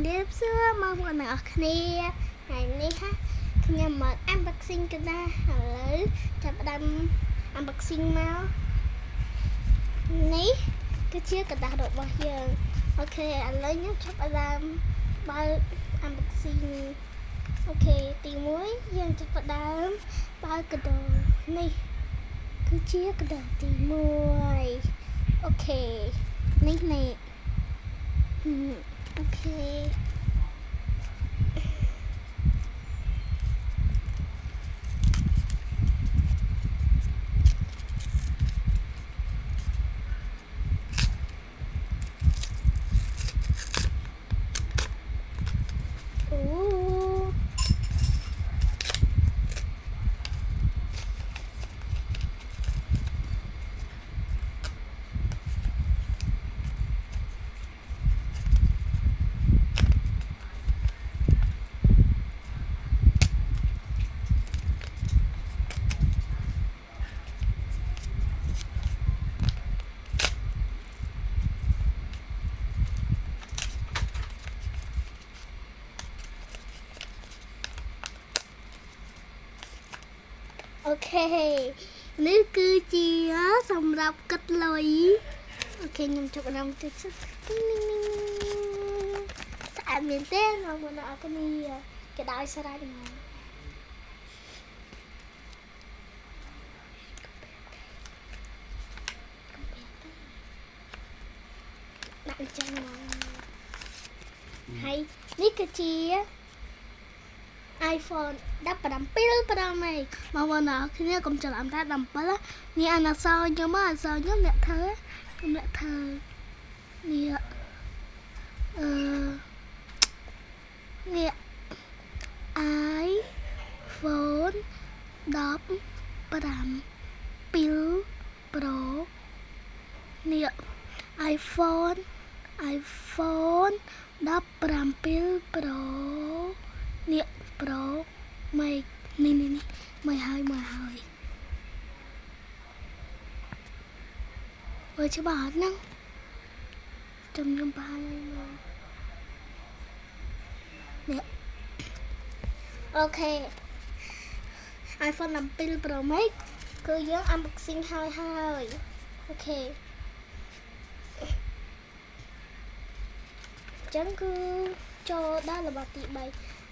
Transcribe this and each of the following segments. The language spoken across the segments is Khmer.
điệp xưa mong còn ở kia ngày ní ha nhưng mà unboxing cái na lấy chập đâm unboxing máu ní cái chiếc cái đá độ bao giờ ok anh lấy nhớ chập đâm bao unboxing ok tìm muối dân chập đâm bao cái đồ ní cứ chiếc cái đồ tìm muối ok ní này okโอเคนี่คือจีสำหรับกัดลอยโอเคខ្ញុំជប់អារម្មណ៍តិចសិនស្អាតមែនទេបងប្អូនអរគុណគេដោយស្រេចមកដាក់ចឹងមកហើយនេះគឺជា iPhone 17 Pro Max មកបងប្អូនគ្នាកុំច្រឡំថា17នេះអានអក្សរខ្ញុំអក្សរខ្ញុំអ្នកធ្វើនេះនេះ iPhone 15 Pro នេះ iPhone 17 Pro នេះ Pro Max នេះមើលហើយមើលច្បាស់អត់ហ្នឹងខ្ញុំបានហើយនេះអូខេ iPhone 17 Pro Max គឺយើង unboxing ហើយអូខេចឹងគឺចូលដល់របស់ទី3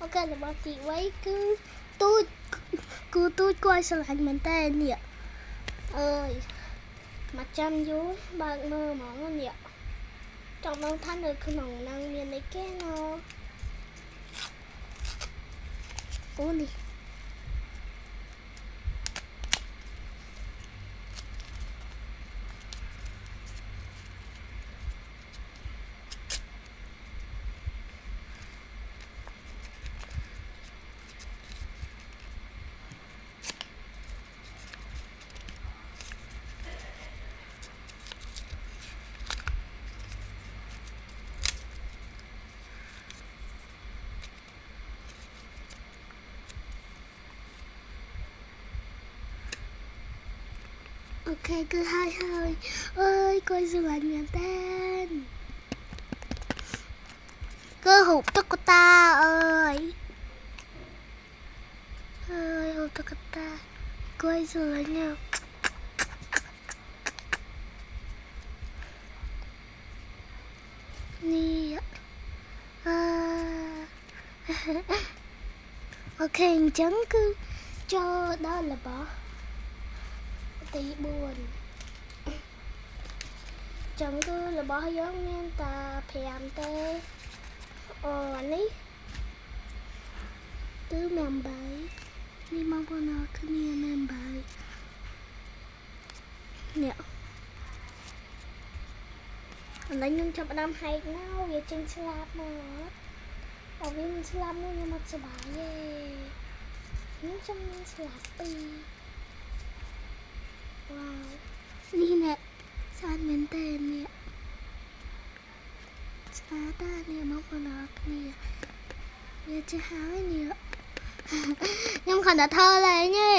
អូខេរបស់ទី3គឺទូចគួរឲ្យស្រឡាញ់មែនតើនេះអើយមកចាំយូរបើកមើលហ្មងនេះចង់ដឹងថានៅក្នុងហ្នឹងមានអីគេណអូនេះអូខេគឺហើយអើយគួរស្រឡាញ់មែនតើគឺរូបតុក្កតាអើយរូបតុក្កតាគួរស្រឡាញ់នេះអូខេអញ្ចឹងគឺចូលដល់របស់ទី4ចឹងគឺរបស់យើងមានតែ5ទេអូនេះគឺមាន3នេះមកបងប្អូនគ្នាមាន3នេះឥឡូវខ្ញុំចាប់ផ្ដើមហែកណាវាចេញស្លាប់មកបើវាមិនស្លាប់នោះខ្ញុំអត់សប្បាយទេខ្ញុំចង់មានស្លាប់ពីរវ៉ាវនេះអ្នកស្អាតមែនតើនេះស្អាតនេះមកបងប្អូនគ្នាវាចេះហើយនេះខ្ញុំគ្រាន់តែធ្វើលេងទេ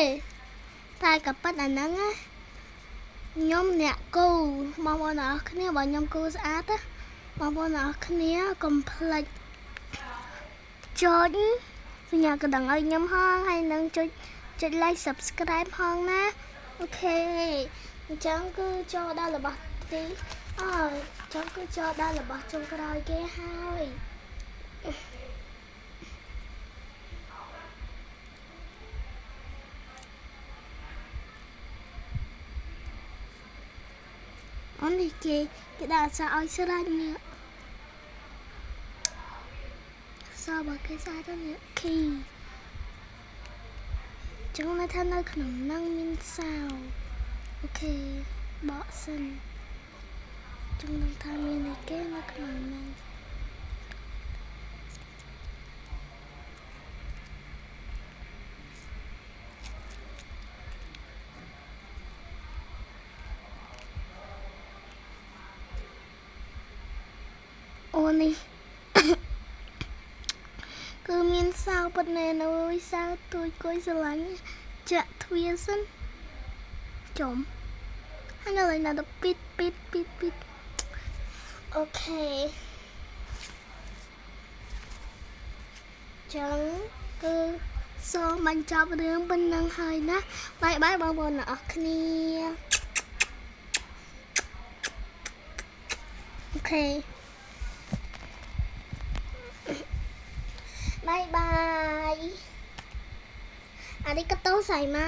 តែក៏ប៉ិតអាហ្នឹងណាខ្ញុំអ្នកគូបងប្អូនគ្នាបើខ្ញុំគូស្អាតបងប្អូនគ្នាកុំភ្លេច ចុចសញ្ញាកណ្ដឹងឲ្យខ្ញុំផងហើយនឹងចុច like subscribe ផងណាអូខេអញ្ចឹងគឺចូលដល់របស់ទីអញ្ចឹងគឺចូលដល់របស់ចុងក្រោយគេហើយអូនេះគេដាក់សារឲ្យស្រេចនេះសាររបស់គេសារទៅនេះ key ចឹងនៅថានៅក្នុងហ្នឹងមានសារអូខេបកសិនចឹងនឹងថាមានអីគេនៅក្នុងហ្នឹងអូនេះគឺមានសៅប៉ុណ្ណេះនៅសៅទួយគួយស្រឡាញ់ចាក់ទ្វារសិនចំហើយនៅឡើយណាទៅពីតអូខេចឹងគឺសូមបញ្ចប់រឿងប៉ុណ្ណឹងហើយណាបាយបងប្អូនអ្នកនរគ្នាអូខេបាយអារីកាតូសៃម៉ា